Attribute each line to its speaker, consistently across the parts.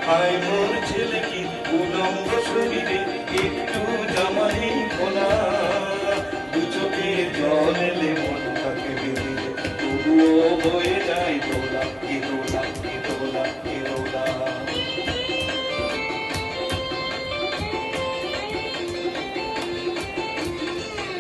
Speaker 1: হায় মোর ছেলে কি উলঙ্গ শরীরে একটু জামাই খোলা, দু চোখে জল এলে মন থাকে বেঁধে, তবুও বয়ে যায় দোলা, এ দোলা, এ দোলা, এ দোলা।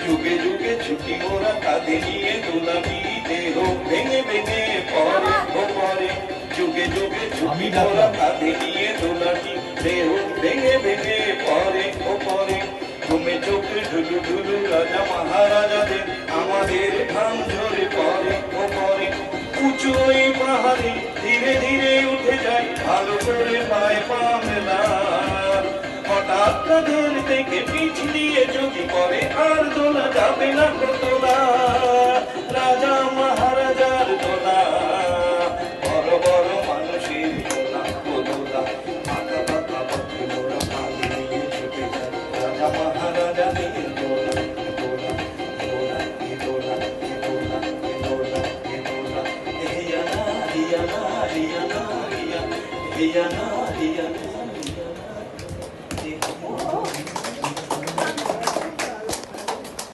Speaker 1: যুগে যুগে ছুটি মোরা কাঁধে নিয়ে দোলাবি, দেহ ভেঙে ভেঙে পরে ও পরে। যুগে যুগে ছুটি মোরা কাঁধে নিয়ে দোলাবি, দেহ ভেঙে ভেঙে পরে ও পরে। ঘুমে চোখে ঢুলু ঢুলু রাজা মহারাজাদের আমাদের ঘাম ঝরে পরে ও পরে। উঁচু ওই পাহাড়ে ধীরে ধীরে উঠে যায় ভালো করে পায় পা মেলা, হঠাৎ কাঁধের থেকে পিছলিয়ে যদি পরে আর দোলা যাবে না দোলা, রাজা মহারাজার দোলা, বড় বড় মানুষের দোলা ও দোলা। পাকা পাকা পথে মোরা কাঁধে নিয়ে ছুটে যায় রাজা মহারাজাদের দোলা, দোলা, দোলা, এ দোলা, এ দোলা, এ দোলা, এ দোলা। হিয়ানা হিয়ানা হিয়ানা হিয়া, হিয়ানা